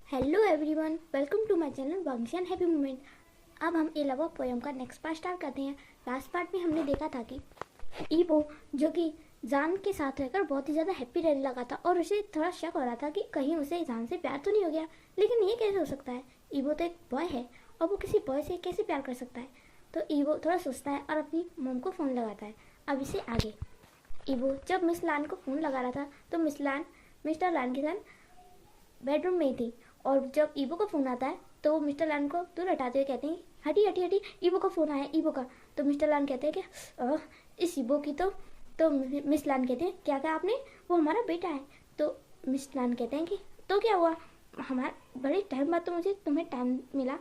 Hello everyone, welcome to my channel वांगशन happy moment. अब हम ए लव पोयम का नेक्स्ट पार्ट स्टार्ट करते हैं। लास्ट पार्ट में हमने देखा था कि ईवो जो कि जान के साथ रहकर बहुत ही ज़्यादा हैप्पी रहने लगा था और उसे थोड़ा शक हो रहा था कि कहीं उसे जान से प्यार तो नहीं हो गया। लेकिन ये कैसे हो सकता है, ईवो तो एक बॉय है और वो किसी बॉय से कैसे प्यार कर सकता है। तो ईवो थोड़ा सोचता है और अपनी मॉम को फ़ोन लगाता है। अब इसे आगे ईवो जब मिस लान को फ़ोन लगा रहा था तो मिस्टर लान के साथ बेडरूम में ही थी। और जब ईवो का फ़ोन आता है तो मिस्टर लान को दूर हटाते हुए कहते हैं, हटी हटी हटी, ईवो का फ़ोन आया, ईवो का। तो मिस्टर लान कहते हैं कि इस ईवो की तो मिस लान कहते हैं, क्या कहा आपने, वो हमारा बेटा है। तो मिस लान कहते हैं कि तो क्या हुआ, हमारा बड़े टाइम बाद तो मुझे तुम्हें टाइम मिला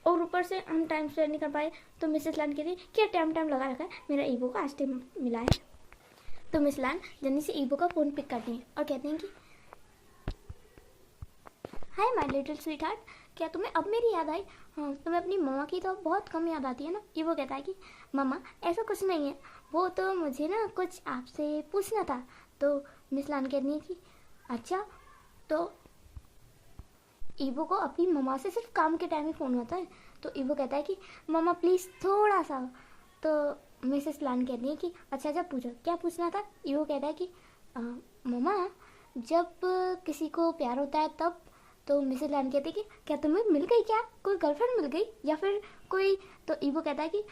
और ऊपर से हम टाइम स्पेंड नहीं कर पाए। तो मिसेस लान कहती है, क्या टाइम लगा रखा है, मेरा ईवो का आज टाइम मिला है। तो मिस लान जल्दी से ईवो का फ़ोन पिक करती हैं और कहते हैं कि hi my little sweet heart, क्या तुम्हें अब मेरी याद आई। हाँ, तुम्हें अपनी मम्मा की तो बहुत कम याद आती है ना। ये वो कहता है कि मम्मा ऐसा कुछ नहीं है, वो तो मुझे ना कुछ आपसे पूछना था। तो मिस लान कहती है कि अच्छा। तो ईवो को अपनी मम्मा से सिर्फ काम के टाइम ही फ़ोन होता है। तो ईवो कहता है कि मम्मा प्लीज़ थोड़ा सा। तो मिसेस लान कहती है कि अच्छा जब पूछो क्या पूछना था। ईवो कहता है कि मम्मा जब किसी को प्यार होता है तब। तो मिसेस लान कहती है कि क्या तुम्हें मिल गई, क्या कोई गर्लफ्रेंड मिल गई या फिर कोई। तो ईवो कहता है कि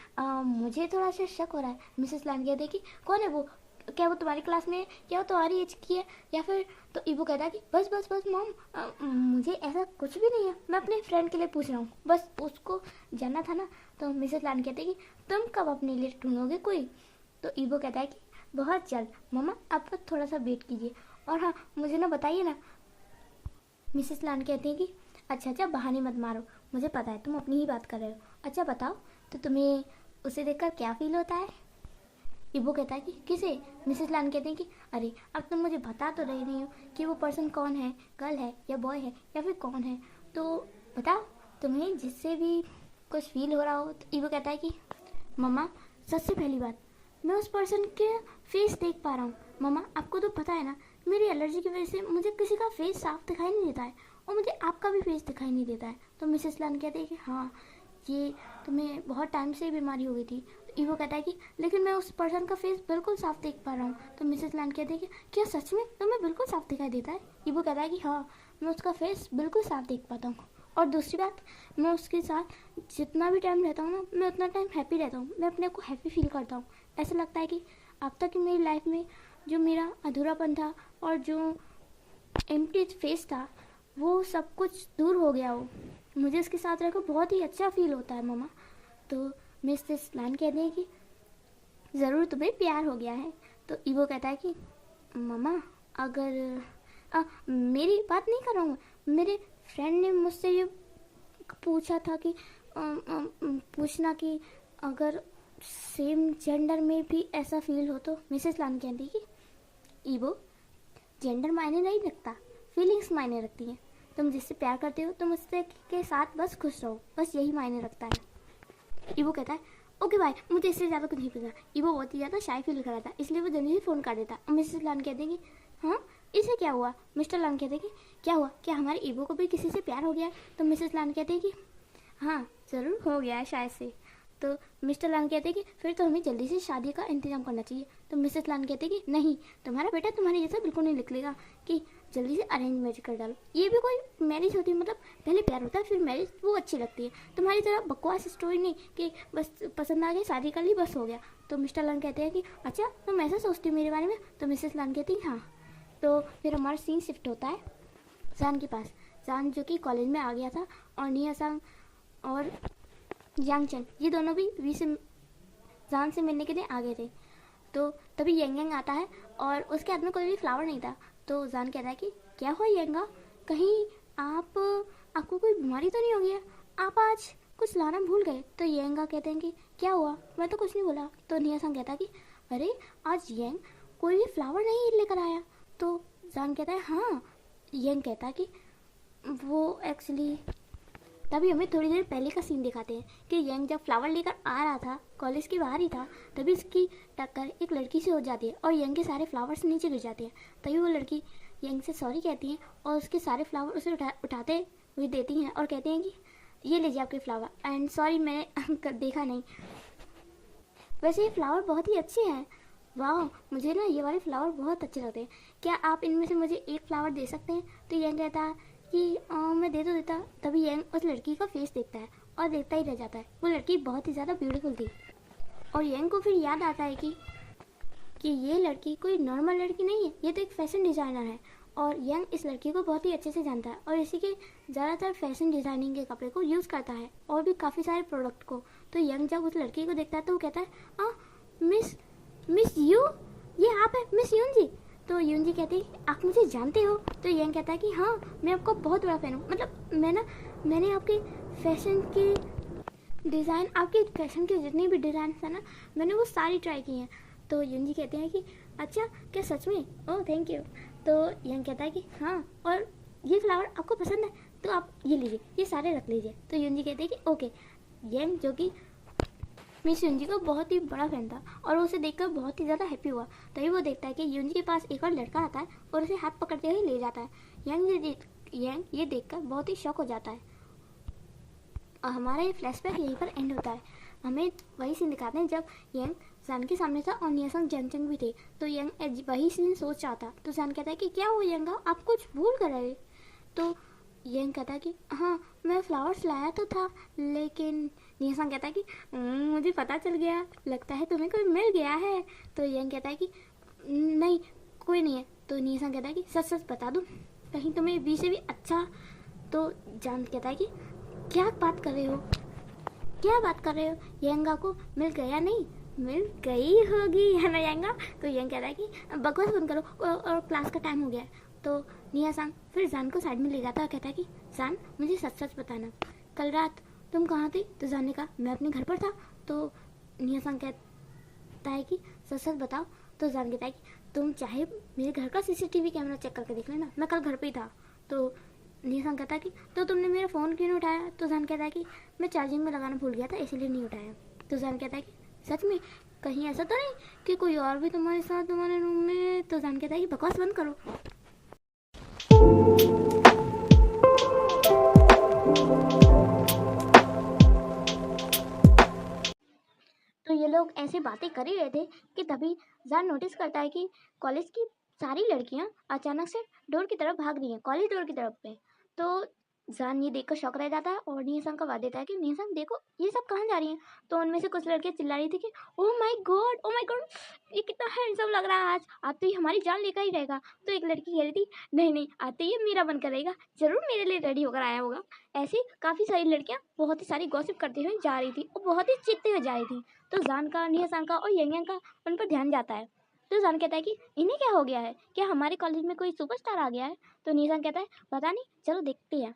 मुझे थोड़ा सा शक हो रहा है। मिसेस लान कहती है कि कौन है वो, क्या वो तुम्हारी क्लास में है, क्या वो तुम्हारी एज की है या फिर। तो ईवो कहता है कि बस बस बस मॉम, मुझे ऐसा कुछ भी नहीं है, मैं अपने फ्रेंड के लिए पूछ रहा हूँ, बस उसको जानना था ना। तो मिसेस लान कहते हैं कि तुम कब अपने लिए ढूंढोगे कोई। तो ईवो कहता है कि बहुत जल्द मम्मा, आप बस थोड़ा सा वेट कीजिए और हाँ मुझे ना बताइए ना। मिसेस लान कहती हैं कि अच्छा बहाने मत मारो, मुझे पता है तुम अपनी ही बात कर रहे हो। अच्छा बताओ, तो तुम्हें उसे देखकर क्या फील होता है। ईवो कहता है कि किसे। मिसेस लान कहते हैं कि अरे अब तुम मुझे बता तो रही नहीं हो कि वो पर्सन कौन है, गर्ल है या बॉय है या फिर कौन है, तो बताओ तुम्हें जिससे भी कुछ फील हो रहा हो। तो ईवो कहता है कि मम्मा सबसे पहली बात, मैं उस पर्सन के फेस देख पा रहा हूँ। मम्मा आपको तो पता है ना, मेरी एलर्जी की वजह से मुझे किसी का फेस साफ दिखाई नहीं देता है और मुझे आपका भी फेस दिखाई नहीं देता है। तो मिसेस लान कहते हैं कि हाँ ये तुम्हें बहुत टाइम से बीमारी हो गई थी। तो ईवो कहता है कि लेकिन मैं उस पर्सन का फेस बिल्कुल साफ देख पा रहा हूँ। तो मिसेस लान कहते हैं कि क्या सच में तुम्हें बिल्कुल साफ दिखाई देता है। ईवो कहता है कि हाँ मैं उसका फेस बिल्कुल साफ देख पाता हूँ और दूसरी बात, मैं उसके साथ जितना भी टाइम रहता हूँ ना, मैं उतना टाइम हैप्पी रहता हूँ, मैं अपने को हैप्पी फील करता हूँ। ऐसा लगता है कि अब तक की मेरी लाइफ में जो मेरा अधूरापन था और जो एम्प्टी फेस था वो सब कुछ दूर हो गया हो। मुझे इसके साथ रहकर बहुत ही अच्छा फील होता है मम्मा। तो मिसेस लान कहते हैं कि ज़रूर तुम्हें प्यार हो गया है। तो ईवो कहता है कि मम्मा अगर मेरी बात नहीं कर रहा हूँ, मेरे फ्रेंड ने मुझसे ये पूछा था कि पूछना कि अगर सेम जेंडर में भी ऐसा फील हो तो। मिसेस लान कहती कि ईवो जेंडर मायने नहीं रखता, फीलिंग्स मायने रखती हैं। तुम जिससे प्यार करते हो तुम उससे के साथ बस खुश रहो, बस यही मायने रखता है। ईवो कहता है ओके भाई, मुझे इससे ज़्यादा कुछ नहीं पता। ईवो बहुत ही ज़्यादा शाय फील कर रहा था इसलिए वो जल्दी से फ़ोन कर देता। और मिसेस लान कहते हैं कि हाँ इसे क्या हुआ। मिस्टर लान कहते हैं कि क्या हुआ, क्या हमारे ईवो को भी किसी से प्यार हो गया। तो मिसेस लान कहते हैं कि हाँ ज़रूर हो गया है शायद से। तो मिस्टर लान कहते हैं कि फिर तो हमें जल्दी से शादी का इंतजाम करना चाहिए। तो मिसेस लान कहते हैं कि नहीं, तुम्हारा बेटा तुम्हारे जैसा बिल्कुल नहीं निकलेगा कि जल्दी से अरेंज मैरिज कर डालो। ये भी कोई मैरिज होती है, मतलब पहले प्यार होता है फिर मैरिज, वो अच्छी लगती है। तुम्हारी तरह बकवास स्टोरी नहीं कि बस पसंद आ गई शादी कर ली बस हो गया। तो मिस्टर लान कहते हैं कि अच्छा तुम ऐसा सोचती हो मेरे बारे में। तो मिसेस लान कहती है हाँ। तो फिर हमारा सीन शिफ्ट होता है जान के पास। जान जो कि कॉलेज में आ गया था और निया सांग और यांगचन ये दोनों भी वी से जान से मिलने के लिए आ गए थे। तो तभी यंग आता है और उसके हाथ में कोई भी फ्लावर नहीं था। तो जान कहता है कि क्या हुआ यंगा, कहीं आपको कोई बीमारी तो नहीं हो गया, आप आज कुछ लाना भूल गए। तो यंगा कहते हैं कि क्या हुआ, मैं तो कुछ नहीं बोला। तो निया सांग कहता है कि अरे आज यंग कोई भी फ्लावर नहीं लेकर आया। तो जान कहता है हाँ। यंग कहता है कि वो एक्चुअली तभी हमें थोड़ी देर पहले का सीन दिखाते हैं कि यंग जब फ्लावर लेकर आ रहा था, कॉलेज के बाहर ही था, तभी उसकी टक्कर एक लड़की से हो जाती है और यंग के सारे फ्लावर्स नीचे गिर जाते हैं। तभी वो लड़की यंग से सॉरी कहती हैं और उसके सारे फ्लावर उसे उठाते हुए देती हैं और कहती हैं कि ये लीजिए आपके फ्लावर, एंड सॉरी मैंने देखा नहीं, वैसे ये फ्लावर बहुत ही अच्छे हैं। वाह, मुझे ना ये वाले फ्लावर बहुत अच्छे लगते हैं, क्या आप इनमें से मुझे एक फ्लावर दे सकते हैं? तो यंग कहता है कि मैं दे तो देता। तभी यंग उस लड़की का फेस देखता है और देखता ही रह जाता है। वो लड़की बहुत ही ज़्यादा ब्यूटीफुल थी और यंग को फिर याद आता है कि ये लड़की कोई नॉर्मल लड़की नहीं है, ये तो एक फैशन डिज़ाइनर है। और यंग इस लड़की को बहुत ही अच्छे से जानता है और इसी के ज़्यादातर फैशन डिज़ाइनिंग के कपड़े को यूज़ करता है और भी काफ़ी सारे प्रोडक्ट को। तो यंग जब उस लड़की को देखता है तो वो कहता है, हाँ मिस मिस यू, ये आप है मिस यून जी? तो यून जी कहते हैं, आप मुझे जानते हो? तो यंग कहता है कि हाँ, मैं आपका बहुत बड़ा फ़ैन हूँ, मतलब मैंने आपके फैशन के डिज़ाइन, आपके फैशन के जितने भी डिज़ाइन है ना, मैंने वो सारी ट्राई की हैं। तो यून जी कहते हैं कि अच्छा, क्या सच में? Oh thank you. तो यंग कहता है कि हाँ, और ये फ्लावर आपको पसंद है तो आप ये लीजिए, ये सारे रख लीजिए। तो यून जी कहते हैं कि ओके। यंग जो कि मिस यून जी का बहुत ही बड़ा फैन था और उसे देखकर बहुत ही ज़्यादा हैप्पी हुआ। तभी वो देखता है कि यून जी के पास एक और लड़का आता है और उसे हाथ पकड़ते हुए ले जाता है। यंग ये देखकर बहुत ही शॉक हो जाता है और हमारा ये फ्लैशबैक यहीं पर एंड होता है। हमें वही सीन दिखाते हैं जब यंग सान के सामने था और नियासंग जंगचंग भी थे। तो यंग वही सीन सोच रहा था। तो सान कहता है कि क्या हुआ यंगा, आप कुछ भूल कर रहे? तो यंग कहता है कि हाँ, मैं फ्लावर्स लाया तो था, लेकिन नियासंग कहता है कि मुझे पता चल गया, लगता है तुम्हें कोई मिल गया है। तो यंग कहता है कि नहीं, कोई नहीं है। तो नियासंग कहता है कि सच सच बता दूँ, कहीं तुम्हें बी से भी अच्छा? तो जान कहता है कि क्या बात कर रहे हो, क्या बात कर रहे हो, यंगा को मिल गया? नहीं, मिल गई होगी है ना यंगा? तो यंग कहता है कि बकवास बंद करो और क्लास का टाइम हो गया है। तो निया सांग फिर जान को साइड में ले जाता है और कहता है कि जान, मुझे सच सच बताना, कल रात तुम कहाँ थी? तो जान ने कहा, मैं अपने घर पर था। तो निया सांग कहता है कि सच सच बताओ। तो जान कहता है कि तुम चाहे मेरे घर का सीसीटीवी कैमरा चेक करके देख लेना, मैं कल घर पे ही था। तो निशान कहता है कि तो तुमने मेरा फ़ोन क्यों नहीं उठाया? तो जान कहता है कि मैं चार्जिंग में लगाना भूल गया था, इसलिए नहीं उठाया। तो जान कहता है कि सच में, कहीं ऐसा तो नहीं कि कोई और भी तुम्हारे साथ तुम्हारे रूम में? तो जान कहता है कि बकवास बंद करो। तो ये लोग ऐसे बातें कर ही रहे थे कि तभी जान नोटिस करता है कि कॉलेज की सारी लड़कियां अचानक से डोर की तरफ भाग रही हैं, कॉलेज डोर की तरफ पे। तो जान ये देखकर शौक रह जाता है और नियसंग का वाद देता है कि नियसंग देखो, ये सब कहाँ जा रही हैं? तो उनमें से कुछ लड़कियां चिल्ला रही थी कि oh my God, oh my God, ये कितना हैंडसम लग रहा है, आज तो ये हमारी जान लेकर ही रहेगा। तो एक लड़की कह रही थी, नहीं नहीं, आज तो ये मेरा बनकर रहेगा, जरूर मेरे लिए रेडी होकर आया होगा। ऐसी काफ़ी सारी लड़कियां बहुत ही सारी गॉसिप करते हुए जा रही थी और बहुत ही चीखते हुए जा रही थी। तो जान का, निहसान का और यंग का उन पर ध्यान जाता है। तो जान कहता है कि इन्हें क्या हो गया है, क्या हमारे कॉलेज में कोई सुपरस्टार आ गया है? तो निहसान कहता है पता नहीं, चलो देखते हैं।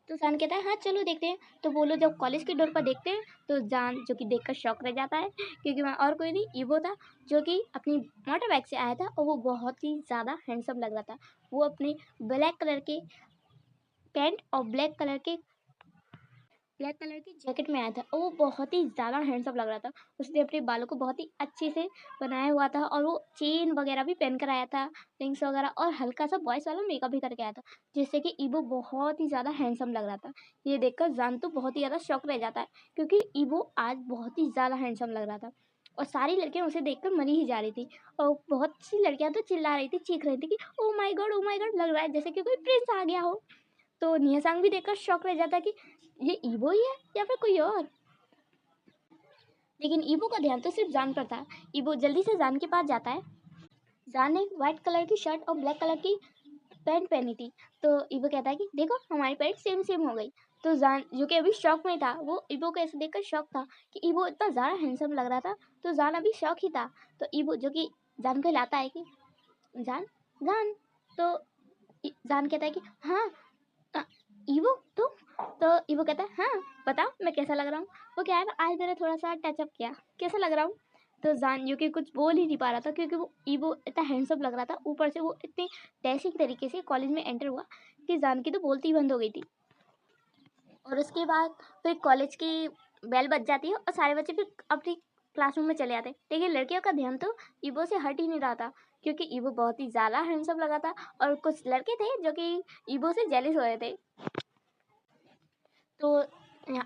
तो जान कहता है हाँ चलो देखते हैं। तो वो लोग जब कॉलेज के डोर पर देखते हैं तो जान जो कि देखकर शॉक रह जाता है, क्योंकि वहाँ और कोई नहीं, ईवो था, जो कि अपनी मोटर बाइक से आया था और वो बहुत ही ज़्यादा हैंडसम लग रहा था। वो अपने ब्लैक कलर के पैंट और ब्लैक कलर की जैकेट में आया था और वो बहुत ही ज़्यादा हैंडसम लग रहा था। उसने अपने बालों को बहुत ही अच्छे से बनाया हुआ था और वो चेन वगैरह भी पहन कर आया था, रिंग्स वगैरह, और हल्का सा बॉयज़ वाला मेकअप भी करके आया था, जिससे कि ईवो बहुत ही ज़्यादा हैंडसम लग रहा था। ये देखकर जान तो बहुत ही ज़्यादा शॉक रह जाता है, क्योंकि ईवो आज बहुत ही ज़्यादा हैंडसम लग रहा था और सारी लड़कियां उसे देखकर मरी ही जा रही थी। और बहुत सी लड़कियां तो चिल्ला रही थी, चीख रही थी कि ओ माय गॉड, लग रहा है जैसे कि कोई प्रिंस आ गया हो। तो निहसांग भी देखकर शॉक रह जाता है कि ये ईवो ही है या फिर कोई और। लेकिन ईवो का ध्यान तो सिर्फ जान पर था। ईवो जल्दी से जान के पास जाता है। जान ने व्हाइट कलर की शर्ट और ब्लैक कलर की पैंट पहनी थी। तो ईवो कहता है कि देखो, हमारी पैंट सेम सेम हो गई। तो जान जो कि अभी शॉक में था, वो ईवो को ऐसे देखकर शॉक था कि ईवो इतना ज़्यादा हैंडसम लग रहा था। तो जान अभी शॉक ही था। तो ईवो जो कि जान को लाता है कि जान, जान। तो जान कहता है कि हाँ, ईवो तुम? तो ईवो कहता है हाँ बताओ, मैं कैसा लग रहा हूँ? वो क्या है ना, आज मैंने थोड़ा सा टचअप किया, कैसा लग रहा हूँ? तो जान जो कि कुछ बोल ही नहीं पा रहा था, क्योंकि वो ईवो इतना हैंडसम लग रहा था, ऊपर से वो इतनी डैशिंग तरीके से कॉलेज में एंटर हुआ कि जान की तो बोलती ही बंद हो गई थी। और उसके बाद फिर कॉलेज की बेल बज जाती है और सारे बच्चे फिर अपनी क्लासरूम में चले आते हैं। लेकिन लड़कियों का ध्यान तो ईवो से हट ही नहीं रहा था, क्योंकि ईवो बहुत ही ज़्यादा हैंडसम लगा था और कुछ लड़के थे जो कि ईवो से जेलिस हो रहे थे। तो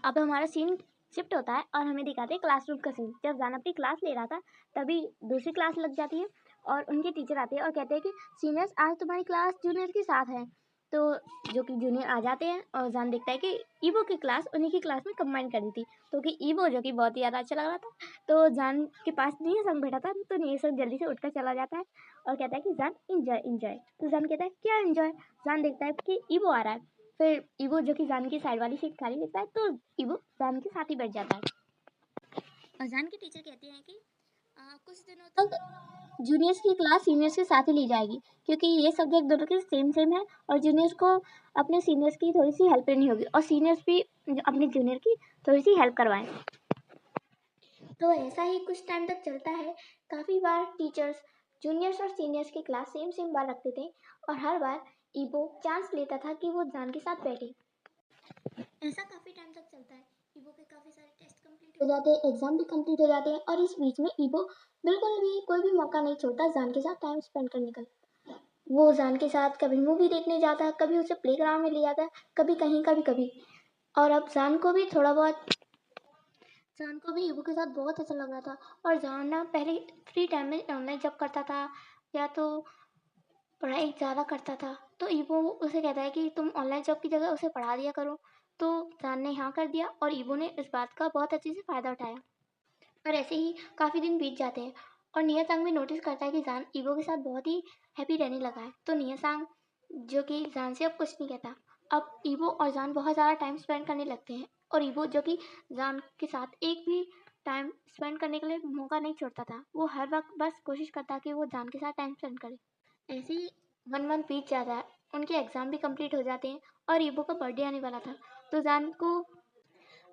अब हमारा सीन शिफ्ट होता है और हमें दिखाते हैं क्लासरूम का सीन। जब जान अपनी क्लास ले रहा था तभी दूसरी क्लास लग जाती है और उनके टीचर आते हैं और कहते हैं कि सीनियर्स आज तुम्हारी क्लास जूनियर के साथ है। तो जो कि जूनियर आ जाते हैं और जान देखता है कि ईवो की क्लास उन्हीं की क्लास में कंबाइन कर दी थी। तो कि ईवो जो कि बहुत ही ज़्यादा अच्छा लग रहा था, तो जान के पास नीर संग बैठा था, तो नीर संग जल्दी से उठकर चला जाता है और कहता है कि जान इंजॉय इंजॉय। तो जान कहता है क्या इंजॉय। जान देखता है कि ईवो आ रहा है। फिर ईवो जो कि जान की साइड वाली सीट खाली देखता है तो ईवो जान के साथ ही बैठ जाता है। और जान के टीचर कहते हैं कि कुछ दिनों तक जूनियर्स की क्लास सीनियर्स के साथ ही ली जाएगी, क्योंकि ये सब्जेक्ट दोनों के सेम है और जूनियर्स को अपने सीनियर्स की थोड़ी सी हेल्प लेनी होगी और सीनियर्स भी अपने जूनियर की थोड़ी सी हेल्प करवाएं। तो ऐसा ही कुछ टाइम तक चलता है। काफ़ी बार टीचर्स जूनियर्स और सीनियर्स की क्लास सेम बार रखते थे और हर बार ईवो चांस लेता था कि वो जान के साथ बैठे। ऐसा काफ़ी टाइम तक चलता है। ईवो के काफ़ी सारे टेस्ट कंप्लीट हो जाते हैं, एग्जाम भी कंप्लीट हो जाते हैं और इस बीच में ईवो बिल्कुल भी कोई भी मौका नहीं छोड़ता जान के साथ टाइम स्पेंड करने का। वो जान के साथ कभी मूवी देखने जाता, कभी उसे प्लेग्राउंड में ले जाता, कभी कहीं कभी। और अब जान को भी ईवो के साथ बहुत अच्छा लग रहा था। और जान ना पहले फ्री टाइम में ऑनलाइन जॉब करता था या तो पढ़ाई ज़्यादा करता था, तो ईवो उसे कहता है कि तुम ऑनलाइन जॉब की जगह उसे पढ़ा दिया करो। तो जान ने हाँ कर दिया और ईवो ने इस बात का बहुत अच्छे से फ़ायदा उठाया। और ऐसे ही काफ़ी दिन बीत जाते हैं और निया सांग भी नोटिस करता है कि जान ईवो के साथ बहुत ही हैप्पी रहने लगा है। तो निया सांग जो कि जान से अब कुछ नहीं कहता। अब ईवो और जान बहुत ज़्यादा टाइम स्पेंड करने लगते हैं और ईवो जो कि जान के साथ एक भी टाइम स्पेंड करने के लिए मौका नहीं छोड़ता था। वो हर वक्त बस कोशिश करता कि वो जान के साथ टाइम स्पेंड करे। ऐसे ही 1 मंथ बीत जाता है, उनके एग्ज़ाम भी कंप्लीट हो जाते हैं और ईवो का बर्थडे आने वाला था। तो जान को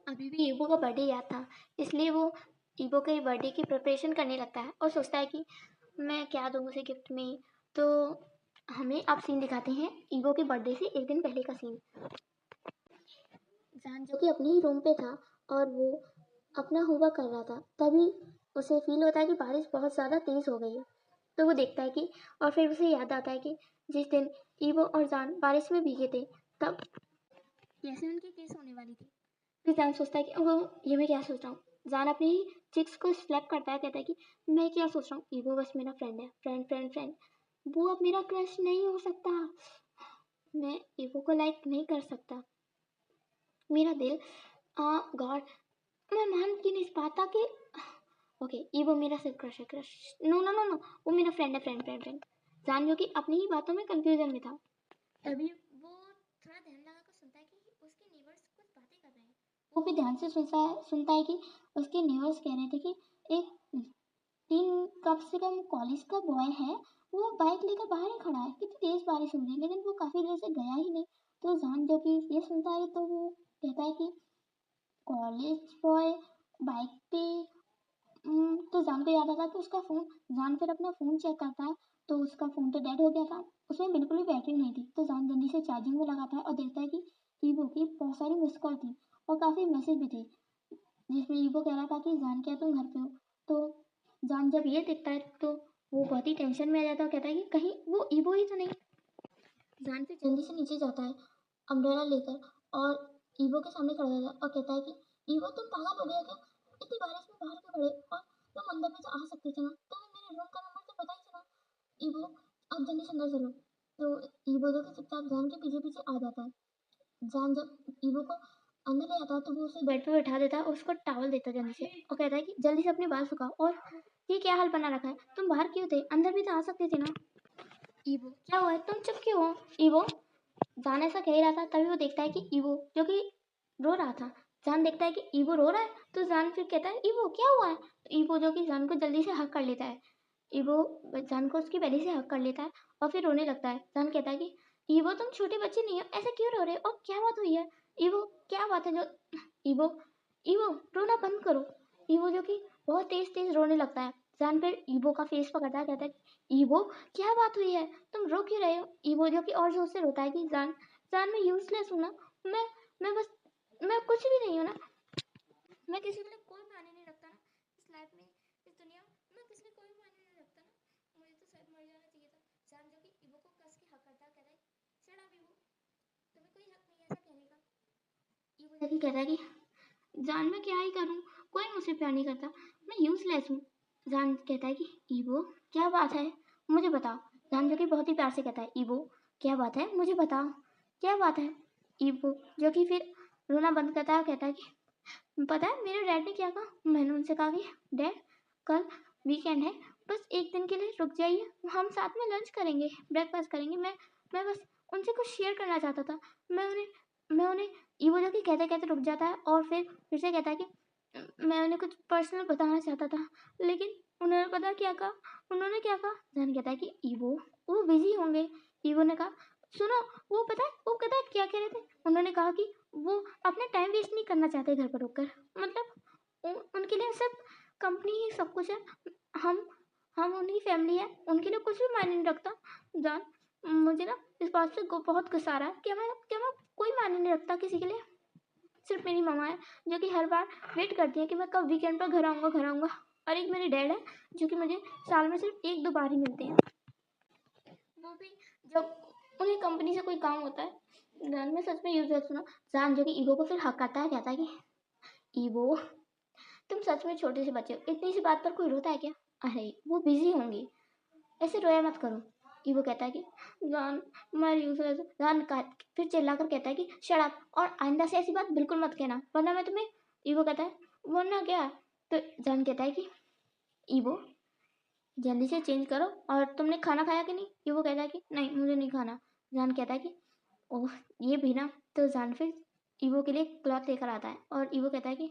अभी भी ईवो का बर्थडे याद था, इसलिए वो ईवो के बर्थडे की प्रिपरेशन करने लगता है और सोचता है कि मैं क्या दूँ उसे गिफ्ट में। तो हमें अब सीन दिखाते हैं ईवो के बर्थडे से एक दिन पहले का सीन। जान जो कि अपने ही रूम पे था और वो अपना होमवर्क कर रहा था, तभी उसे फील होता है कि बारिश बहुत ज़्यादा तेज़ हो गई है। तो वो देखता है कि और फिर उसे याद आता है कि जिस दिन ईवो और जान बारिश में भीगे थे तब कैसे उनकी केस होने वाली थी। फिर जान सोचता है कि वो ये मैं क्या सोच रहा हूँ। जान अपनी चिक्स को स्लैप करता है, कहता है कि मैं क्या सोच रहा हूँ, ईवो बस मेरा फ्रेंड है, फ्रेंड। वो अब मेरा क्रश नहीं हो सकता, मैं ईवो को लाइक नहीं कर सकता। मेरा दिल गॉड, मैं मान क्यों नहीं पाता कि ओके ईवो मेरा सिर्फ क्रश है, क्रश नो, वो मेरा फ्रेंड है, फ्रेंड। जान जो कि अपनी ही बातों में कंफ्यूजन में था। तभी वो थोड़ा ध्यान लगाकर सुनता है कि उसके नेबर्स कुछ बातें कर रहे हैं। वो भी ध्यान से सुनता है कि उसके नेबर्स कह रहे थे कि एक तीन कम से कम कॉलेज का बॉय है, वो बाइक लेकर बाहर ही खड़ा है, कितनी तेज बारिश हो रही है लेकिन वो काफी देर से गया ही नहीं। तो जान जो कि ये सुनता है तो वो कहता है कि कॉलेज बॉय बाइक पे। तो जान को याद आता कि उसका फ़ोन। जान फिर अपना फ़ोन चेक करता है तो उसका फ़ोन तो डेड हो गया था, उसमें बिल्कुल भी बैटरी नहीं थी। तो जान जल्दी से चार्जिंग में लगाता है और देखता है कि ईवो की बहुत सारी मिस कॉल थी और काफ़ी मैसेज भी थे जिसमें ईवो कह रहा था कि जान क्या तुम घर पे हो। तो जान जब ये देखता है तो वो बहुत ही टेंशन में आ जाता है और कहता है कि कहीं वो ईवो ही तो नहीं। जान फिर जल्दी से नीचे जाता है अम्ब्रेला लेकर और ईवो के सामने खड़ा रहता है और कहता है कि ईवो तुम पागल हो गया क्या, इतनी बारिश में बाहर क्यों खड़े और तुम अंदर भी तो आ सकते थे ना, तुम्हें मेरे रूम का नंबर तो पता ही चला। ईवो आप जल्दी से अंदर चलो। तो ईवो जो कि चुपचाप जान के पीछे पीछे आ जाता है। जान जब ईवो को अंदर ले आता है तो वो उसे बेड पे बैठा देता है और उसको टॉवल देता है जल्दी से और कहता है कि जल्दी से अपने बाल सुखाओ। और ये क्या हाल बना रखा है, तुम बाहर क्यों थे, अंदर भी तो आ सकते थे ना। ईवो क्या हुआ है, तुम चुप क्यों हो। ईवो जान ऐसा कह ही रहा था तभी वो देखता है कि ईवो जो कि रो रहा था। जान देखता है कि ईवो रो रहा है तो जान फिर कहता है ईवो क्या हुआ है। तो ईवो जो कि जान को जल्दी से हक कर लेता है। ईवो जान को उसकी बेली से हक कर लेता है और फिर रोने लगता है। जान कहता है कि ईवो तुम छोटे बच्चे नहीं हो, ऐसे क्यों रो रहे हो और क्या बात हुई है। ईवो क्या बात है जो ईवो ईवो रोना बंद करो। ईवो जो कि बहुत तेज तेज रोने लगता है। जान फिर ईवो का फेस पकड़ता है, कहता है ईवो क्या बात हुई है, तुम रो क्यों रहे हो। ईवो जो कि और जोर से रोता है कि जान मैं यूजलेस हूँ ना, मैं मैं बस मैं कुछ भी नहीं हूँ ना, मैं किसी के लिए कोई मायने नहीं रखता ना, इस लाइफ में, इस दुनिया में मैं किसी के कोई मायने नहीं रखता ना, मुझे तो शायद मर जाना ईवो कहता है कि जान मैं क्या ही करूं, कोई मुझसे प्यार नहीं करता, मैं यूजलेस हूँ। जान कहता है कि ईवो क्या बात है, मुझे बताओ। जान जो कि बहुत ही प्यार से कहता है ईवो क्या बात है, मुझे बताओ क्या बात है। ईवो जो कि फिर रोना बंद करता है और कहता है कि पता है मेरे डैड ने क्या कहा, मैंने उनसे कहा कि डैड कल वीकेंड है, बस एक दिन के लिए रुक जाइए, हम साथ में लंच करेंगे, ब्रेकफास्ट करेंगे। मैं बस उनसे कुछ शेयर करना चाहता था। मैं उन्हें ईवो जो कि कहते कहते रुक जाता है और फिर से कहता है कि मैं उन्हें कुछ पर्सनल बताना चाहता था, लेकिन उन्होंने पता क्या कहा, उन्होंने क्या कहा। जान कहता है कि ईवो वो बिजी होंगे। ईवो ने कहा सुनो, वो पता है क्या कह रहे थे, उन्होंने कहा कि वो अपना टाइम वेस्ट नहीं करना चाहते घर पर रुककर, मतलब उनके लिए सब कंपनी ही सब कुछ है। हम हम उनकी फैमिली है, उनके लिए कुछ भी मायने नहीं रखता। जान मुझे ना इस बात से बहुत गुस्सा आ रहा है कि मैं कोई मायने नहीं रखता किसी के लिए। सिर्फ मेरी मम्मा है जो कि हर बार वेट करती है कि मैं कब वीकेंड पर घर आऊँगा। और एक मेरे डैड है जो कि मुझे साल में सिर्फ एक दो बार ही मिलते हैं, वो भी जब उन्हें कंपनी से कोई काम होता है। जान मैं सच में यूजलेस सुना। जान जो कि ईवो को फिर हक करता है, कहता है कि ईवो तुम सच में छोटे से बच्चे हो, इतनी सी बात पर कोई रोता है क्या। अरे वो बिजी होंगी, ऐसे रोया मत करो। ईवो कहता है कि जान मैं यूजलेस हूँ। फिर चिल्ला कर कहता है कि शट अप, और आइंदा से ऐसी बात बिल्कुल मत कहना वरना मैं तुम्हें। ईवो कहता है वरना क्या। तो जान कहता है कि ईवो जल्दी से चेंज करो, और तुमने खाना खाया कि नहीं। ईवो कहता है कि नहीं मुझे नहीं खाना। जान कहता है कि ओह ये भी ना। तो जान फिर ईवो के लिए क्लॉथ लेकर आता है और ईवो कहता है कि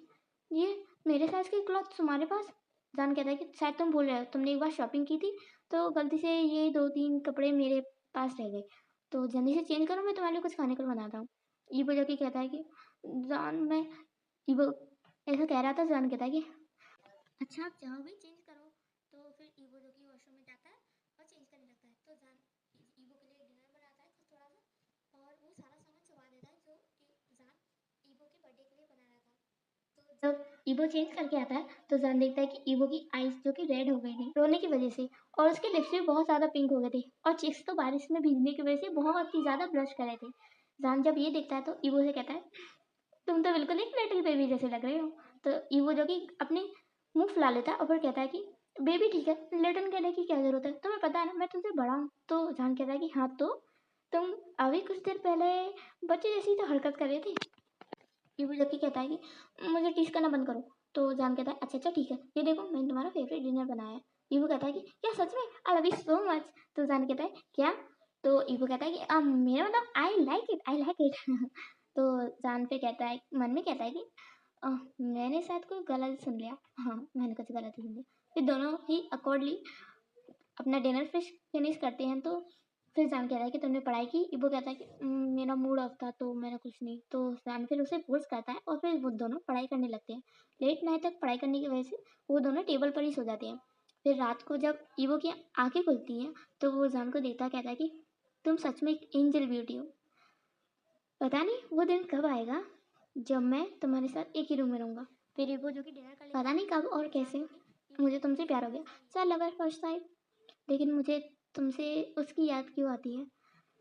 ये मेरे साइज के क्लॉथ तुम्हारे पास। जान कहता है कि शायद तुम भूल रहे हो, तुमने एक बार शॉपिंग की थी तो गलती से ये दो तीन कपड़े मेरे पास रह गए, तो जल्दी से चेंज करो, मैं तुम्हारे लिए कुछ खाने को बनाता हूँ। ईवो जो कि कहता है कि जान मैं ईवो ऐसा कह रहा था। जान कहता है कि अच्छा आप चाहो भी चेंज करो। तो फिर ईवो जो कि वॉशरूम में जाता है और चेंज करने लगता है। तो जान ईवो के लिए डिनर बनाता है थोड़ा सा, और वो सारा सामान छुपा देता है जो कि जान ईवो के बर्थडे के लिए बना रहा था। तो जब ईवो चेंज करके आता है तो जान देखता है कि ईवो की आईज जो कि रेड हो गई थी रोने की वजह से, और उसके लिप्स भी बहुत ज़्यादा पिंक हो गए थे, और चिक्स तो बारिश में भीगने की वजह से बहुत ही ज़्यादा ब्लश कर रहे थे। जान जब ये देखता है तो ईवो से कहता है तुम तो बिल्कुल एक लिटिल बेबी जैसे लग रहे हो। तो ईवो जो कि अपने मुंह फुला लेता है और फिर कहता है कि बेबी ठीक है, लिटिल कहने की क्या जरूरत है, तुम्हें पता है ना मैं तुमसे बड़ा हूँ। तो जान कहता है कि हाँ तो तुम अभी कुछ देर पहले बच्चे जैसी तो हरकत कर रहे थे। ईवो जो कि कहता है कि मुझे टीज करना बंद करो। तो जान कहता है अच्छा अच्छा ठीक है, ये देखो मैंने तुम्हारा फेवरेट डिनर बनाया है। ईवो कहता है कि क्या सच में, I love you so much. तो जान कहता है क्या। तो ईवो कहता है कि मेरा मतलब आई लाइक इट तो जान फिर कहता है मन में कहता है कि मैंने शायद कोई गलत सुन लिया। हाँ मैंने कुछ गलत ही सुन लिया। फिर दोनों ही अकॉर्डली अपना डिनर फिनिश करते हैं। तो फिर जान कह रहा है कि तुमने पढ़ाई की। इबो कहता है कि मेरा मूड ऑफ था तो मैंने कुछ नहीं। तो जान फिर उसे फोर्स करता है और फिर वो दोनों पढ़ाई करने लगते हैं। लेट नाइट तक पढ़ाई करने की वजह से वो दोनों टेबल पर ही सो जाते हैं। फिर रात को जब ईवो की आंखें खुलती हैं तो वो जान को देखता कहता है कि तुम सच में एक एंजल ब्यूटी हो। पता नहीं वो दिन कब आएगा जब मैं तुम्हारे साथ एक ही रूम में रहूंगा। फिर ईवो जो कि डिनर कर लेता है, पता नहीं कब और कैसे मुझे तुमसे प्यार हो गया। चल लवर फर्स्ट टाइम, लेकिन मुझे तुमसे उसकी याद क्यों आती है।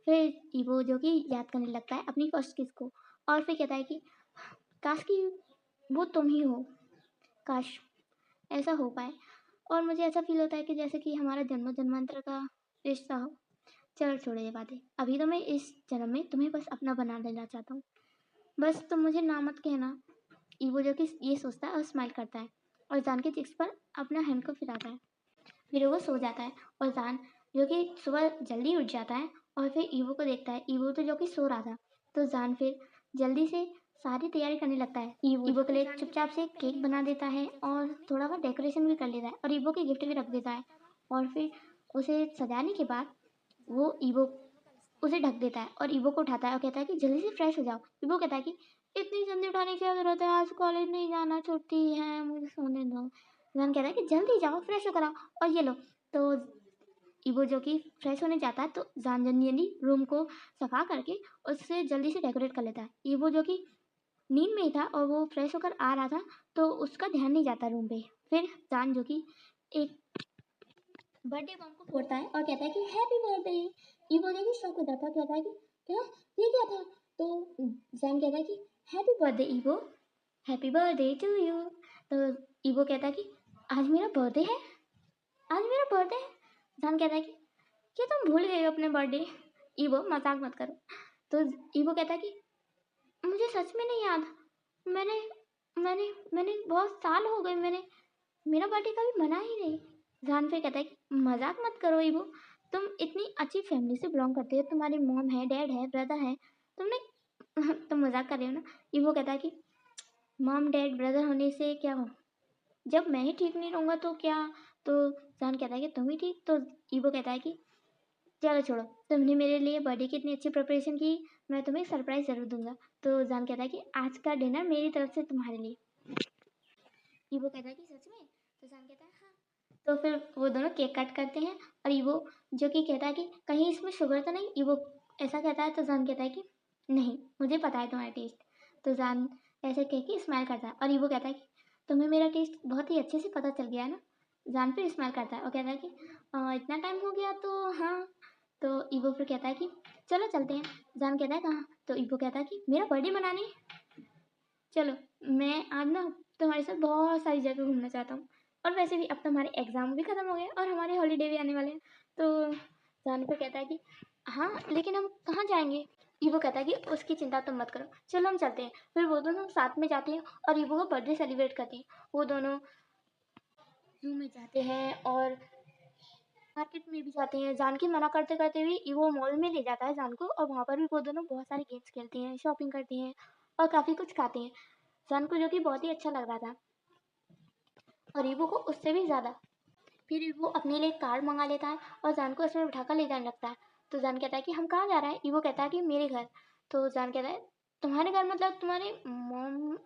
फिर ईवो जो कि याद करने लगता है अपनी फर्स्ट किस को, और फिर कहता है कि काश कि वो तुम ही हो, काश ऐसा हो पाए। और मुझे ऐसा फील होता है कि जैसे कि हमारा जन्म जन्मांतर का रिश्ता हो। चलो छोड़ो ये बातें, अभी तो मैं इस जन्म में तुम्हें बस अपना बना लेना चाहता हूँ, बस तुम मुझे ना मत कहना। ईवो जो कि ये सोचता है और स्माइल करता है और जान के चिक्स पर अपना हैंड को फिराता है। फिर वो सो जाता है और जान जो कि सुबह जल्दी उठ जाता है और फिर ईवो को देखता है। ईवो तो जो कि सो रहा था, तो जान फिर जल्दी से सारी तैयारी करने लगता है। ईवो के लिए चुपचाप से केक बना देता है और थोड़ा बहुत डेकोरेशन भी कर लेता है और ईवो की गिफ्ट भी रख देता है। और फिर उसे सजाने के बाद वो ईवो उसे ढक देता है और ईवो को उठाता है और कहता है कि जल्दी से फ्रेश हो जाओ। ईवो कहता है कि इतनी जल्दी उठाने की क्या जरूरत है, आज कॉलेज नहीं जाना, छुट्टी है, मुझे सोने दो। जान कहता है कि जल्दी जाओ फ्रेश हो कर आओ, और ये लो। तो ईवो जो कि फ्रेश होने जाता है तो जान जल्दी रूम को सफा करके उससे जल्दी से डेकोरेट कर लेता है। ईवो जो कि नींद में ही था और वो फ्रेश होकर आ रहा था तो उसका ध्यान नहीं जाता रूम पे। फिर जान जो कि एक बर्थडे बम को फोड़ता है और कहता है कि हैप्पी बर्थडे। ईवो जो कि शॉक हो जाता है, कहता है कि क्या, ये क्या था। तो जान कहता है कि happy birthday Evo, happy birthday to you. तो ईवो कहता है कि आज मेरा बर्थडे है, आज मेरा बर्थडे है। जान कहता है कि क्या तुम भूल गए हो अपने बर्थडे? ईवो मजाक मत करो। तो ईवो कहता है कि मुझे सच में नहीं याद, मैंने मैंने मैंने बहुत साल हो गए, मैंने मेरा बर्थडे कभी मना ही नहीं। जान फिर कहता है कि मजाक मत करो ईवो, तुम इतनी अच्छी फैमिली से बिलोंग करते हो, तुम्हारी मॉम है, डैड है, ब्रदर है, तुमने तुम मजाक कर रहे हो ना। ईवो कहता है कि मॉम डैड ब्रदर होने से क्या हो, जब मैं ही ठीक नहीं रहूँगा तो क्या। तो जान कहता है कि तुम ही ठीक। तो ईवो कहता है कि चलो छोड़ो, तुमने मेरे लिए बर्थडे की इतनी अच्छी प्रिपरेशन की, मैं तुम्हें सरप्राइज जरूर दूंगा। तो जान कहता है कि आज का डिनर मेरी तरफ से तुम्हारे लिए। ईवो कहता है कि सच में? तो जान कहता है हाँ। तो फिर वो दोनों केक कट करते हैं और ईवो जो कि कहता है कि कहीं इसमें शुगर तो नहीं, ईवो ऐसा कहता है। तो जान कहता है कि नहीं, मुझे पता है तुम्हारा टेस्ट। तो जान ऐसे कह के स्माइल करता है और ईवो कहता है कि तुम्हें मेरा टेस्ट बहुत ही अच्छे से पता चल गया है ना। जान फिर स्माइल करता है और कहता है कि इतना टाइम हो गया तो हाँ। तो ईवो फिर कहता है कि चलो चलते हैं। जान कहता है कहाँ? तो ईवो कहता है कि मेरा बर्थडे मनाने। चलो, मैं आज ना तुम्हारे साथ बहुत सारी जगह घूमना चाहता हूँ, और वैसे भी अब तो हमारे एग्ज़ाम भी ख़त्म हो गए और हमारे हॉलीडे भी आने वाले हैं। तो जान फिर कहता है कि हाँ, लेकिन हम कहाँ जाएंगे? ईवो कहता है कि उसकी चिंता तुम मत करो, चलो हम चलते हैं। फिर वो दोनों साथ में जाते हैं और ईवो का बर्थडे सेलिब्रेट करते हैं। वो दोनों जू में जाते हैं और मार्केट में भी जाते हैं। जान की मना करते करते भी ईवो मॉल में ले जाता है जान को, और वहाँ पर भी वो दोनों बहुत सारे गेम्स खेलते हैं, शॉपिंग करते हैं और काफ़ी कुछ खाते हैं। जान को जो कि बहुत ही अच्छा लग रहा था, और ईवो को उससे भी ज़्यादा। फिर ईवो अपने लिए एक कार मंगा लेता है और जान को उसमें बिठाकर ले जाने लगता है। तो जान कहता है कि हम कहाँ जा रहे हैं? ईवो कहता है कि मेरे घर। तो जान कहता है तुम्हारे घर मतलब तुम्हारे मॉम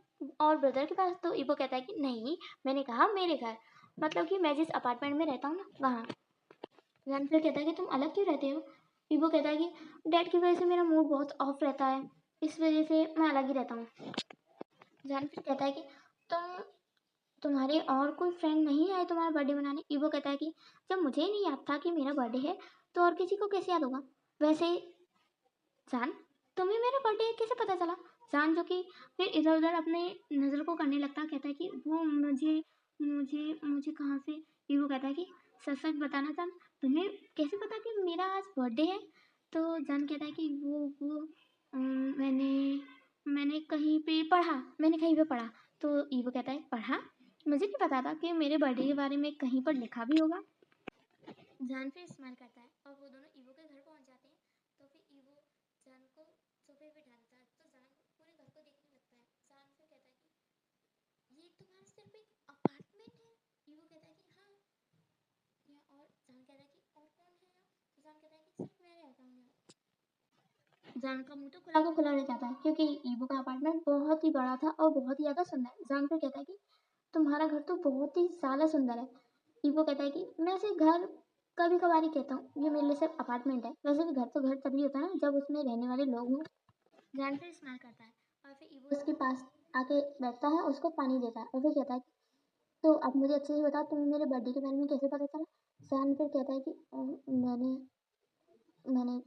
और ब्रदर के पास? तो ईवो कहता है कि नहीं, मैंने कहा मेरे घर, मतलब कि मैं जिस अपार्टमेंट में रहता हूँ ना, वहाँ। जान फिर कहता है कि तुम अलग क्यों रहते हो? ईवो कहता है कि डैड की वजह से मेरा मूड बहुत ऑफ रहता है, इस वजह से मैं अलग ही रहता हूँ। जान फिर कहता है कि तुम तुम्हारे और कोई फ्रेंड नहीं आए तुम्हारा बर्थडे मनाने? ईवो कहता है कि जब मुझे ही नहीं याद था कि मेरा बर्थडे है, तो और किसी को कैसे याद होगा? वैसे जान, तुम्हें मेरा बर्थडे कैसे पता चला? जान जो कि फिर इधर उधर अपने नज़र को करने लगता, कहता है कि वो मुझे मुझे मुझे कहाँ से। ईवो कहता है कि सच सच बताना जान, तुम्हें कैसे पता कि मेरा आज बर्थडे है? तो जान कहता है कि वो मैंने मैंने कहीं पे पढ़ा, मैंने कहीं पे पढ़ा। तो ईवो कहता है पढ़ा? मुझे नहीं पता था कि मेरे बर्थडे के बारे में कहीं पर लिखा भी होगा। जान फिर स्माइल करता है और वो दोनों ईवो के घर पहुंच जाते हैं। तो फिर ईवो जान को सोफे पे बिठा देता है। तो जान पूरे घर को देखने लगता है। जान फिर कहता है कि ये तुम्हारा सिर्फ एक अपार्टमेंट है? ईवो कहता है कि हाँ। या और जान कहता है कि और कौन है यहाँ? तो जान कहता है कि सिर्फ मैं रहता हूँ यहाँ। जान का मुंह तो खुला का खुला रह जाता है, क्योंकि ईवो का अपार्टमेंट बहुत ही बड़ा था और बहुत ही ज़्यादा सुंदर। जान फिर कहता है कि तुम्हारा घर तो बहुत ही ज़्यादा सुंदर है। ईवो कहता है कि मैं इसे घर कभी कभार ही कहता हूँ, ये मेरे लिए सिर्फ अपार्टमेंट है, वैसे भी घर तो घर तभी होता है ना जब उसमें रहने वाले लोग हों। जान फिर स्माइल करता है और फिर ईवो उसके पास आके बैठता है, उसको पानी देता है और फिर कहता है कि तो अब मुझे अच्छे से बताओ, तुम्हें मेरे बर्थडे के बारे में कैसे पता चला? जान फिर कहता है कि मैंने मैंने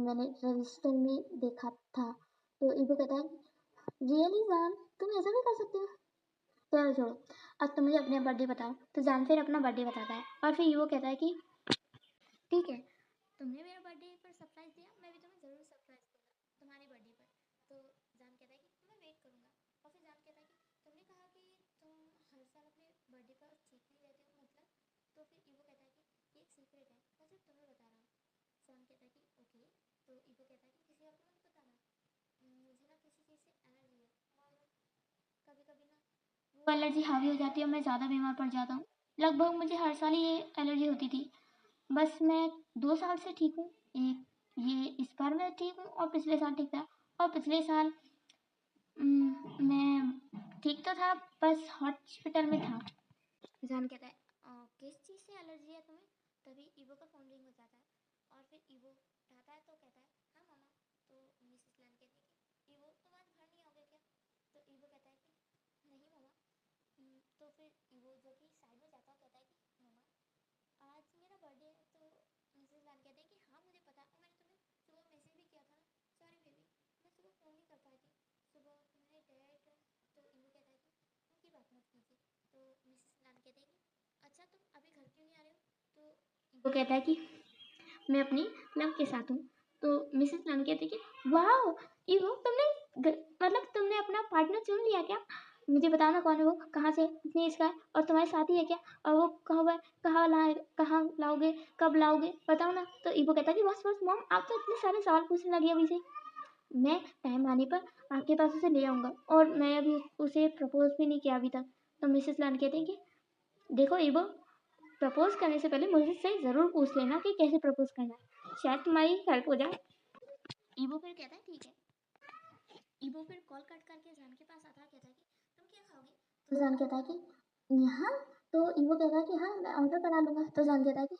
मैंने रजिस्टर में देखा था। तो ईवो कहता है रियली जान, तुम ऐसा भी कर सकते हो? चलो छोड़ो, अब तुम मुझे अपने बर्थडे बताओ। तो जान फिर अपना बर्थडे बताता है और फिर ईवो कहता है कि ठीक है, तुमने मेरे बर्थडे पर सरप्राइज दिया, मैं भी तुम्हें ज़रूर सरप्राइज दूंगा तुम्हारे बर्थडे पर। तो जान कहता है कि मैं वेट करूंगा। और फिर जान कहता है कि तुमने कहा कि तुम हर साल अपने बर्थडे पर ठीक नहीं रहते हो, मतलब? तो फिर ईवो कहता है कि ये एक सीक्रेट है, मैं सिर्फ तुम्हें बता रहा हूँ। जान कहता है कि ओके। तो ईवो कहता है कि किसी और को मत बताना, मुझे ना किसी चीज़ से एलर्जी है, और कभी कभी ना वो एलर्जी हावी हो जाती है और मैं ज़्यादा बीमार पड़ जाता हूँ। लगभग मुझे हर साल ही ये एलर्जी होती थी, बस मैं 2 साल से ठीक हूँ। एक ये इस बार मैं ठीक हूँ और पिछले साल ठीक था, और पिछले साल मैं ठीक तो था, बस हॉस्पिटल में था। जान कहता है किस चीज़ से एलर्जी है तुम्हें? तभी ईवो का फ़ोन रिंग हो जाता है और फिर ईवो उठाता है तो कहता है हाँ मामा। तो मिसेस लैन कहती है कि ईवो तुम आज घर नहीं आओगे क्या? तो ईवो कहता है कि नहीं मामा। तो फिर ईवो जो कि साइड में जाता है कहता है कि मामा आज मेरा बर्थडे है। तो मिसेस लैन कहते हैं कि हाँ मुझे पता है, और मैंने तुम्हें सुबह मैसेज भी किया था ना। सॉरी बेबी, मैं सुबह फ़ोन नहीं कर पाई थी, सुबह तो मिसेस लान कहते हैं कि अच्छा तुम अभी घर क्यों नहीं आ रहे हो? तो वो कहता है कि मैं अपनी लव के साथ हूँ। तो मिसेस लान कहती है कि वाह ईवो मतलब तुमने अपना पार्टनर चुन लिया क्या? मुझे बताओ ना कौन है वो, कहाँ से, कितनी एज का है और तुम्हारे साथ ही है क्या? और वो कहाँ हुआ है, कहाँ लाओगे, कब लाओगे, बताओ ना। तो ईवो कहता है कि बस बस मॉम, आप तो इतने सारे सवाल पूछने लगी अभी से। मैं टाइम आने पर आपके पास उसे ले आऊँगा और मैं अभी उसे प्रपोज भी नहीं किया अभी तक। तो मिसेस लान कहते हैं कि देखो ईवो, प्रपोज करने से पहले मुझसे ज़रूर पूछ लेना कि कैसे प्रपोज करना है, शायद तुम्हारी हेल्प हो जाए। ईवो फिर कहता है ठीक है। ईवो फिर कॉल कट करके जान के पास आता है, कहता है कि तुम क्या खाओगे? तो जान कहता है कि यहाँ। तो ईवो कहता है कि हाँ मैं ऑर्डर करा लूँगा। तो जान कहता है कि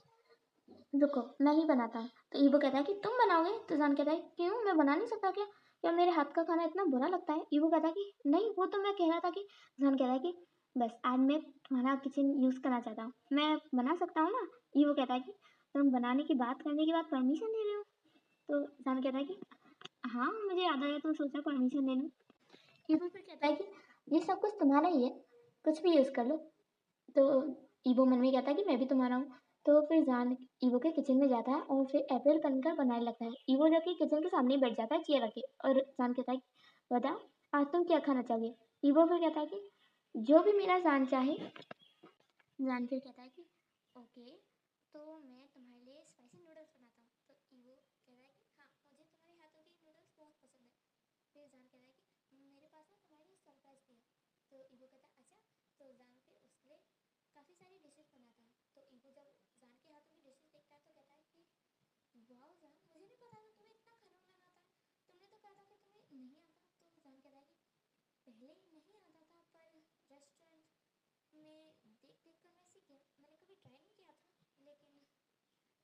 रुको मैं ही बनाता हूँ। तो ईवो कहता है कि तुम बनाओगे? तो जान कहता है क्यों, मैं बना नहीं सकता क्या? क्या मेरे हाथ का खाना इतना बुरा लगता है? ईवो कहता है कि नहीं, वो तो मैं कह रहा था कि। जान कहता है कि बस आज मैं तुम्हारा किचन यूज़ करना चाहता हूँ, मैं बना सकता हूँ ना? ईवो कहता है कि तुम बनाने की बात करने के बाद परमिशन दे रहे हो? तो जान कहता है कि हाँ मुझे याद आया तो सोचा परमिशन ले लूँ। ईवो फिर कहता है कि ये सब कुछ तुम्हारा ही है, कुछ भी यूज़ कर लो। तो ईवो मन में कहता है कि मैं भी तुम्हारा हूँ। तो फिर जान ईवो के किचन में जाता है और फिर एप्पल बनकर बनाने लगता है। ईवो जाके किचन के सामने ही बैठ जाता है चेयर रखे और जान कहता है कि बताओ आज तुम क्या खाना चाहोगे? ईवो फिर कहता है कि जो भी मेरा जान चाहे। जान फिर कहता है कि ओके, तो मैं तुम्हारे लिए स्पाइसी नूडल्स बनाता हूँ। तो ईवो कहता है कि हाँ मुझे तुम्हारे हाथों के नूडल्स बहुत पसंद है। फिर जान कहता है कि मेरे पास ना तुम्हारे लिए सरप्राइज भी है। तो ईवो कहता है अच्छा। तो जान फिर उसके लिए काफ़ी सारी डिशेस बनाता है। तो ईवो जब जान के हाथों की डिशेस देखता है तो कहता है कि वाह जान, मुझे नहीं पता था तुम्हें इतना खाना बनाना आता है, तुमने तो कहा था कि तुम्हें नहीं आता। तो जान कहता है कि पहले नहीं आता था पर रेस्टोरेंट में देख देख कर मैं सीख गया, मैंने कभी ट्राई नहीं किया था लेकिन।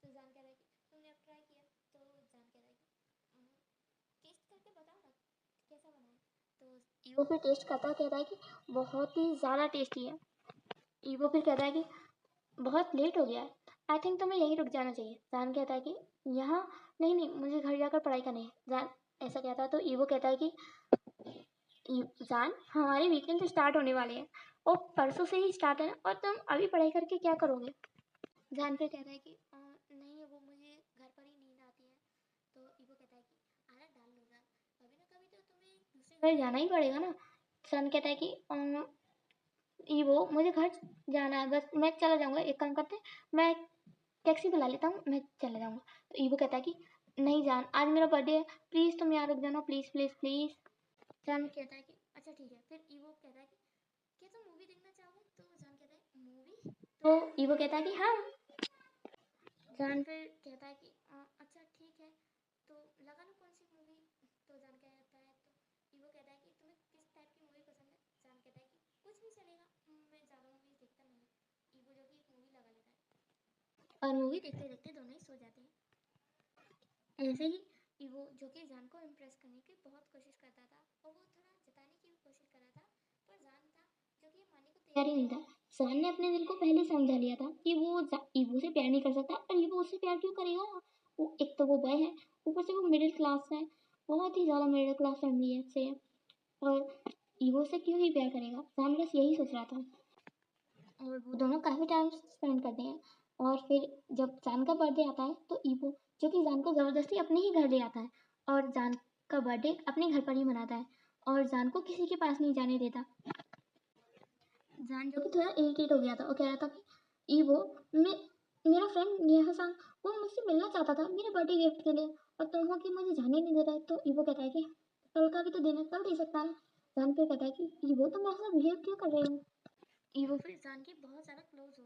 तो जान कह रहा है कि तुमने अब ट्राई किया। तो जान कह रहा है कि टेस्ट करके बताओ ना कैसा बना है। तो ईवो फिर टेस्ट करता है, कहता है कि बहुत ही ज़्यादा टेस्टी है। ईवो फिर कहता है कि बहुत लेट हो गया है, आई थिंक तुम्हें यहीं रुक जाना चाहिए। जान कहता है कि यहाँ नहीं नहीं, मुझे घर जाकर पढ़ाई करनी है। जान ऐसा कहता है तो ईवो कहता है कि जान हमारी वीकेंड तो स्टार्ट होने वाले हैं और परसों से ही स्टार्ट है ना, और तुम अभी पढ़ाई करके क्या करोगे? जान फिर कहता है कि नहीं वो मुझे घर पर ही नींद आती है। तो ईवो कहता है कि आदत डाल लो जान, कभी ना कभी तो तुम्हें दूसरे घर जाना ही पड़ेगा ना। सन कहता है कि ईवो मुझे घर जाना है, बस मैं चला जाऊँगा, एक काम करते हैं मैं टैक्सी बुला लेता हूँ, मैं चला जाऊँगा। तो ईवो कहता है कि नहीं जान, आज मेरा बर्थडे है, प्लीज़ तुम यहाँ रुक जाना, प्लीज़ प्लीज़ प्लीज़। जान कहता है कि अच्छा ठीक है। फिर ईवो कहता है कि क्या तुम मूवी देखना चाहोगे? तो जान कहता है मूवी? तो ईवो कहता है कि हाँ। जान फिर कहता है कि अच्छा ठीक है, तो लगा लो कौन सी मूवी। तो जान कहता है तो ईवो कहता है कि तुम्हें किस टाइप की मूवी पसंद है? जान कहता है कि कुछ भी चलेगा, मैं ज़्यादा मूवीज देखता नहीं हूँ। ईवो जो कि एक मूवी लगा लेता है और मूवी देखते देखते दोनों ही सो जाते हैं। ऐसे ही ईवो जो कि जान को इम्प्रेस करने की बहुत कोशिश करता था और वो थोड़ा जताने की भी कोशिश कर रहा था, पर जान था जो कि मानने को तैयार ही नहीं था। जान ने अपने दिल को पहले समझा लिया था कि वो ईवो से प्यार नहीं कर सकता, और ईवो उससे प्यार क्यों करेगा? वो एक तो वो बॉय है, ऊपर से वो मिडिल क्लास है, बहुत ही ज़्यादा मिडिल क्लास फैमिली है से, और ईवो से क्यों ही प्यार करेगा? जान बस यही सोच रहा था और वो दोनों काफ़ी टाइम स्पेंड करते हैं। और फिर जब जान का बर्थडे आता है तो ईवो जो कि जान को ज़बरदस्ती अपने ही घर ले आता है और जान का बर्थडे अपने घर पर ही मनाता है और जान को किसी के पास नहीं जाने देता। जान जो कि थोड़ा इरिटेट हो गया था और कह रहा था कि ईवो, मैं मेरा फ्रेंड नेहा सांग वो मुझसे मिलना चाहता था मेरे बर्थडे गिफ्ट के लिए, और तुम हो कि मुझे जाने नहीं दे रहा है। तो ईवो कहता है कि कल का भी तो दिन है, कल दे सकता है। जान फिर कहता है कि ईवो तुम ऐसा बिहेव क्यों कर रहे हो? ईवो फिर जान के बहुत ज़्यादा क्लोज हो